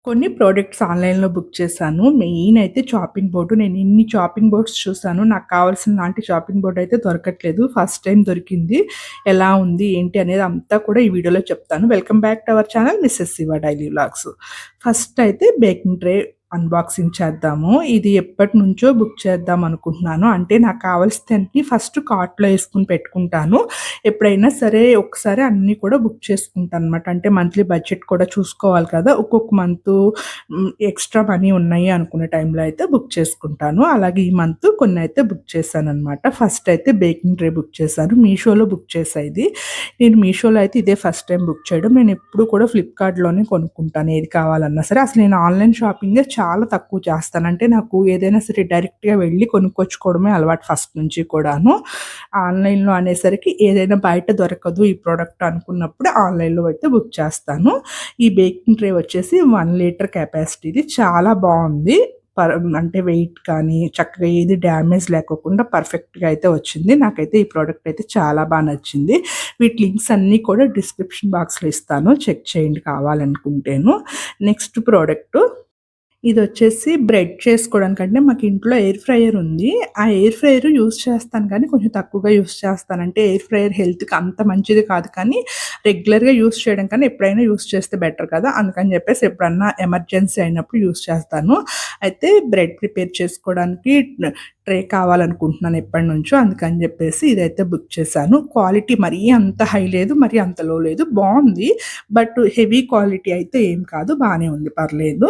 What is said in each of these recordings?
కొన్ని ప్రొడక్ట్స్ ఆన్‌లైన్‌లో బుక్ చేశాను. మెయిన్ అయితే చాపింగ్ బోర్డ్. నేను ఇన్ని చాపింగ్ బోర్డ్స్ చూసాను. నాకు కావాల్సిన లాంటి చాపింగ్ బోర్డ్ అయితే దొరకట్లేదు. ఫస్ట్ టైమ్ దొరికింది. ఎలా ఉంది? ఏంటి? అనేది అంతా కూడా ఈ వీడియోలో చెప్తాను. Welcome back to our channel Mrs Shiva daily vlogs. First అయితే బేకింగ్ ట్రే అన్బాక్సింగ్ చేద్దాము. ఇది ఎప్పటినుంచో బుక్ చేద్దాం అనుకుంటున్నాను. అంటే నాకు కావాల్సినన్ని ఫస్ట్ కార్ట్‌లో ఏసుకొని పెట్టుకుంటాను. ఎప్పుడైనా సరే ఒకసారి అన్నీ కూడా బుక్ చేసుకుంటానన్నమాట. అంటే మంత్లీ బడ్జెట్ కూడా చూసుకోవాలి కదా! ఒక్కొక్క మంతు ఎక్స్‌ట్రా మనీ ఉన్నాయి అనుకునే టైంలో అయితే బుక్ చేసుకుంటాను. అలాగే ఈ మంత్ కొన్నయితే బుక్ చేశానన్నమాట. ఫస్ట్ అయితే బేకింగ్ ట్రే బుక్ చేశాను. మీషోలో బుక్ చేశా ఇది. నేను మీషోలో అయితే ఇదే ఫస్ట్ టైమ్ బుక్ చేయడం. నేను ఎప్పుడు కూడా ఫ్లిప్‌కార్ట్‌లోనే కొనుక్కుంటాను ఏది కావాలన్నా సరే. అసలు నేను ఆన్‌లైన్ షాపింగే చాలా తక్కువ చేస్తాను. అంటే నాకు ఏదైనా సరే డైరెక్ట్‌గా వెళ్లి కొనుక్కొచ్చుకోవడమే అలవాటు ఫస్ట్ నుంచి కూడాను. ఆన్‌లైన్‌లో అనేసరికి ఏదైనా బయట దొరకదు ఈ ప్రొడక్ట్ అనుకున్నప్పుడు ఆన్‌లైన్‌లో అయితే బుక్ చేస్తాను. ఈ బేకింగ్ ట్రే వచ్చేసి 1 లీటర్ కెపాసిటీది చాలా బావుంది. అంటే వెయిట్ కానీ చక్కగా ఏది డ్యామేజ్ లేకోకుండా పర్ఫెక్ట్‌గా అయితే వచ్చింది. నాకైతే ఈ ప్రొడక్ట్ అయితే చాలా నచ్చింది. వీటి లింక్స్ అన్నీ కూడా డిస్క్రిప్షన్ బాక్స్‌లో ఇస్తాను. చెక్ చేయండి కావాలనుకుంటేను. నెక్స్ట్ ప్రొడక్టు ఇదొచ్చేసి బ్రెడ్ చేసుకోవడానికంటే మాకు ఇంట్లో ఎయిర్ ఫ్రైయర్ ఉంది. ఆ ఎయిర్ ఫ్రైయర్ యూజ్ చేస్తాను కానీ కొంచెం తక్కువగా యూజ్ చేస్తాను. అంటే ఎయిర్ ఫ్రైయర్ హెల్త్‌కి అంత మంచిది కాదు కానీ రెగ్యులర్‌గా యూజ్ చేయడం కన్నా ఎప్పుడైనా యూజ్ చేస్తే బెటర్ కదా! అందుకని చెప్పేసి ఎప్పుడన్నా ఎమర్జెన్సీ అయినప్పుడు యూజ్ చేస్తాను. అయితే బ్రెడ్ ప్రిపేర్ చేసుకోవడానికి ట్రే కావాలనుకుంటున్నాను ఎప్పటినుంచో. అందుకని చెప్పేసి ఇదైతే బుక్ చేశాను. క్వాలిటీ మరీ అంత హై లేదు, మరీ అంత లో లేదు. బావుంది. బట్ హెవీ క్వాలిటీ అయితే ఏం కాదు. బానే ఉంది పర్లేదు.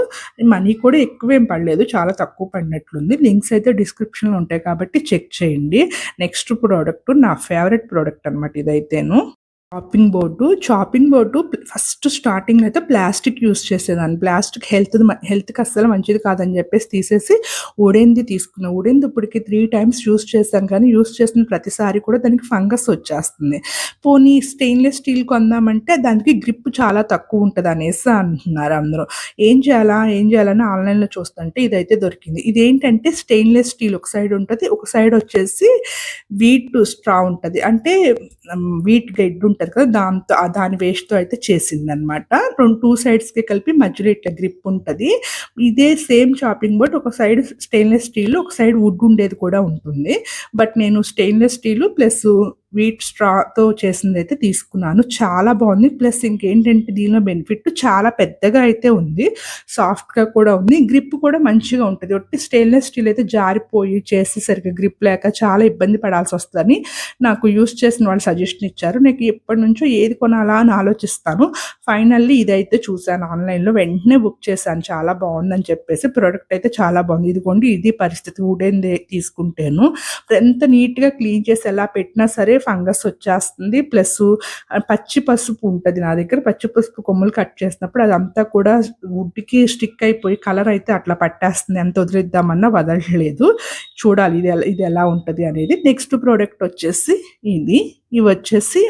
మనీ కూడా ఎక్కువేం పడలేదు. చాలా తక్కువ పడినట్లుంది. లింక్స్ అయితే డిస్క్రిప్షన్‌లో ఉంటాయి కాబట్టి చెక్ చేయండి. నెక్స్ట్ ప్రొడక్ట్ నా ఫేవరెట్ ప్రొడక్ట్ అనమాట ఇదైతేను. చాపింగ్ బోర్డు ఫస్ట్ స్టార్టింగ్‌లో అయితే ప్లాస్టిక్ యూజ్ చేసేదాన్ని. ప్లాస్టిక్ హెల్త్‌కి అస్సలు మంచిది కాదని చెప్పేసి తీసేసి వుడెన్‌ది తీసుకున్నా. వుడెన్‌ది ఇప్పటికి 3 టైమ్స్ యూజ్ చేశాను కానీ యూజ్ చేసిన ప్రతిసారి కూడా దానికి ఫంగస్ వచ్చేస్తుంది. పోనీ స్టెయిన్‌లెస్ స్టీల్ కొందామంటే దానికి గ్రిప్ చాలా తక్కువ ఉంటదనేసి అంటున్నారు అందరూ. ఏం చేయాలని ఆన్‌లైన్‌లో చూస్తుంటే ఇదైతే దొరికింది. ఇదేంటంటే స్టెయిన్‌లెస్ స్టీల్ ఒక సైడ్ ఉంటది. ఒక సైడ్ వచ్చేసి వీట్ స్ట్రా ఉంటది. అంటే వీట్ బ్రెడ్ ఉంటది కదా! దాని వేస్ట్‌తో అయితే చేసిందనమాట. 2 సైడ్స్‌కి కలిపి మధ్యలో ఇట్లా గ్రిప్ ఉంటది. ఇదే సేమ్ చాపింగ్ బోర్డ్ ఒక సైడ్ స్టెయిన్‌లెస్ స్టీల్, ఒక సైడ్ వుడ్ ఉండేది కూడా ఉంటుంది. బట్ నేను స్టెయిన్‌లెస్ స్టీల్ ప్లస్ వీట్ స్ట్రాతో చేసిందైతే తీసుకున్నాను. చాలా బావుంది. ప్లస్ ఇంకేంటంటే దీనిలో బెనిఫిట్ చాలా పెద్దగా అయితే ఉంది. సాఫ్ట్‌గా కూడా ఉంది. గ్రిప్ కూడా మంచిగా ఉంటది. ఒట్టి స్టెయిన్‌లెస్ స్టీల్ అయితే జారిపోయి చేసేసరికి గ్రిప్ లేక చాలా ఇబ్బంది పడాల్సొస్తదని నాకు యూజ్ చేసిన వాళ్ళు సజెషన్ ఇచ్చారు. నాకు ఎప్పటినుంచో ఏది కొనాలా అని ఆలోచిస్తాను. ఫైనల్లీ ఇదైతే చూసాను ఆన్‌లైన్‌లో. వెంటనే బుక్ చేశాను. చాలా బావుందని చెప్పేసి. ప్రొడక్ట్ అయితే చాలా బావుంది. ఇదిగోండి ఇది పరిస్థితి వుడెన్‌దే తీసుకుంటేను. ఎంత నీట్‌గా క్లీన్ చేసి ఎలా పెట్టినా సరే ఫంగస్ వచ్చేస్తుంది. పచ్చి పసుపు ఉంటది నా దగ్గర. పచ్చి పసుపు కొమ్ములు కట్ చేసినప్పుడు అదంతా కూడా వుడ్‌కి స్టిక్ అయిపోయి కలర్ అయితే అట్లా పట్టేస్తుంది. ఎంత వదిలేద్దామన్నా వదలట్లేదు. చూడాలి ఇది ఎలా ఉంటది అనేది. నెక్స్ట్ ప్రొడక్ట్ వచ్చేసి ఇది. ఇవొచ్చేసి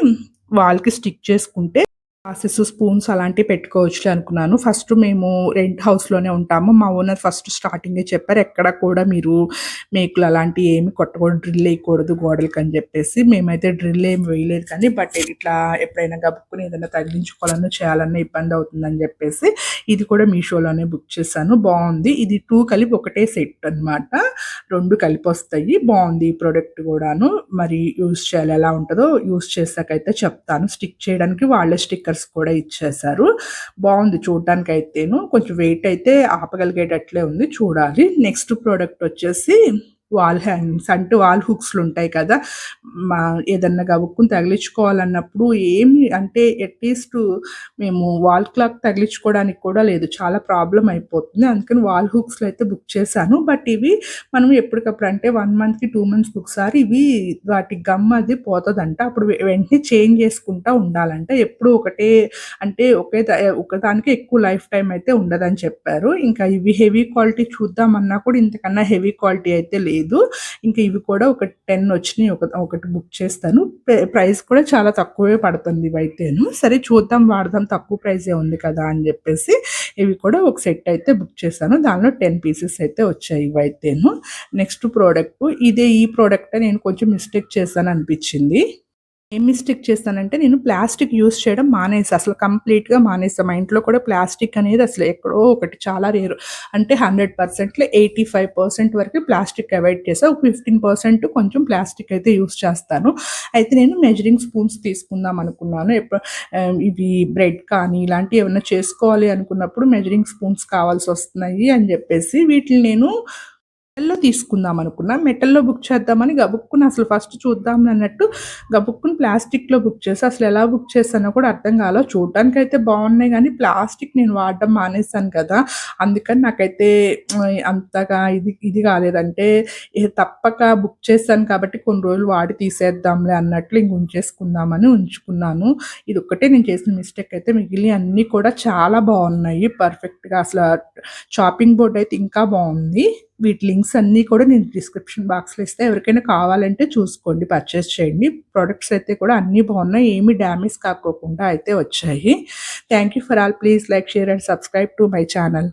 వాల్‌కి స్టిక్ చేసుకుంటే గ్లాసెస్, స్పూన్స్ అలాంటివి పెట్టుకోవచ్చులే అనుకున్నాను. ఫస్ట్ మేము రెంట్ హౌస్‌లోనే ఉంటాము. మా ఓనర్ ఫస్ట్ స్టార్టింగే చెప్పారు. ఎక్కడ కూడా మీరు మేకులు అలాంటివి ఏమి కొట్టకూడదు, డ్రిల్ ఎయకూడదు గోడలకని చెప్పేసి. మేమైతే డ్రిల్ ఏమి వేయలేదు కానీ బట్ ఇట్లా ఎప్పుడైనా గబుక్కుని ఏదైనా తగిలించుకోవాలన్నా, చేయాలన్నా ఇబ్బంది అవుతుందని చెప్పేసి ఇది కూడా మీషోలోనే బుక్ చేశాను. బావుంది. ఇది 2 కలిపి ఒకటే సెట్ అనమాట. 2 కలిపొస్తాయి. బావుంది ఈ ప్రొడక్ట్ గూడాను. మరి యూజ్ చేయాలి ఎలా ఉంటదో యూజ్ చేశాకైతే చెప్తాను. స్టిక్ చేయడానికి వాళ్ళే స్టిక్కర్స్ కూడా ఇచ్చేశారు. బావుంది చూడ్డానికైతేను. కొంచెం వెయిట్ అయితే ఆపగలిగేటట్లే ఉంది. చూడాలి. నెక్స్ట్ ప్రొడక్ట్ వచ్చేసి వాల్ హ్యాంగింగ్స్ అంటే వాల్ హుక్స్‌లుంటాయి కదా! మా ఏదన్నా గబుక్కుని తగిలించుకోవాలన్నప్పుడు ఏమి అంటే అట్‌లీస్ట్ మేము వాల్ క్లాక్ తగిలించుకోవడానికి కూడా లేదు. చాలా ప్రాబ్లమ్ అయిపోతుంది. అందుకని వాల్ హుక్స్‌లో అయితే బుక్ చేశాను. బట్ ఇవి మనం ఎప్పటికప్పుడు అంటే 1 మంత్‌కి, 2 మంత్స్‌కి ఒకసారి ఇవి వాటి గమ్ అది పోతదంట. అప్పుడు వెంటనే చేంజ్ చేసుకుంటా ఉండాలంట. ఎప్పుడూ ఒకటే అంటే ఒకదానికే ఎక్కువ లైఫ్ టైమ్ అయితే ఉండదని చెప్పారు. ఇంకా ఇవి హెవీ క్వాలిటీ చూద్దామన్నా కూడా ఇంతకన్నా హెవీ క్వాలిటీ అయితే లేదు. ఇంకా ఇవి కూడా ఒక 10 వచ్చినియి. ఒకటి బుక్ చేస్తాను. ప్రైస్ కూడా చాలా తక్కువే పడుతుంది ఇవైతేను. సరే చూద్దాం, వాడదాం, తక్కువ ప్రైజే ఉంది కదా అని జెప్పేసి ఇవి కూడా ఒక సెట్ అయితే బుక్ చేశాను. దానిలో 10 పీసెస్ అయితే వచ్చాయి ఇవైతేను. నెక్స్ట్ ప్రొడక్టు ఈ ప్రొడక్టే నేను కొంచెం మిస్టేక్ చేశాననిపిచ్చింది. ఏం మిస్టేక్ చేశానంటే నేను ప్లాస్టిక్ యూజ్ చేయడం మానేసా. అసలు కంప్లీట్‌గా మానేసా. మా ఇంట్లో కూడా ప్లాస్టిక్ అనేది అసలు ఎక్కడో ఒకటి చాలా రేరు. అంటే 100%లో 85% వరకు ప్లాస్టిక్ అవాయిడ్ చేశా. ఒక 15% కొంచెం ప్లాస్టిక్ అయితే యూజ్ చేస్తాను. అయితే నేను మెజరింగ్ స్పూన్స్ తీసుకుందాం అనుకున్నాను. ఇవి బ్రెడ్ కానీ ఇలాంటివి ఏమన్నా చేసుకోవాలి అనుకున్నప్పుడు మెజరింగ్ స్పూన్స్ కావాల్సొస్తున్నాయి అని జెప్పేసి వీటిని నేను మెటల్‌లో తీసుకుందామనుకున్నా. మెటల్‌లో బుక్ చేద్దామని గబుక్కున అసలు ఫస్ట్ చూద్దాం అన్నట్టు గబుక్కున ప్లాస్టిక్‌లో బుక్ చేశా. అసలెలా బుక్ చేశానో కూడా అర్థం కాలా. చూడటానికైతే బావున్నాయి గానీ, ప్లాస్టిక్ నేను వాడడం మానేశాను కదా! అందుకని నాకైతే అంతగా ఇది కాలేదంటే తప్పక బుక్ చేశాను కాబట్టి కొన్ని రోజులు వాడి తీసేద్దాంలే అన్నట్లు ఇంక ఉంచేసుకుందామని ఉంచుకున్నాను. ఇదొక్కటే నేను చేసిన మిస్టేక్ అయితే మిగిలినయి అన్నీ కూడా చాలా బావున్నాయి. పర్ఫెక్ట్‌గా అసల చాపింగ్ బోర్డ్ అయితే ఇంకా బావుంది. వీటి లింక్స్ అన్నీ కూడా నేను డిస్క్రిప్షన్ బాక్స్‌లో ఇస్తా. ఎవరికైనా కావాలంటే చూసుకోండి. పర్చేస్ చేయండి. ప్రొడక్ట్స్ అయితే కూడా అన్నీ బావున్నాయి. ఏమి డ్యామేజ్ కాకోకుండా అయితే వచ్చాయి. Thank you for all. Please like, share and subscribe to my channel.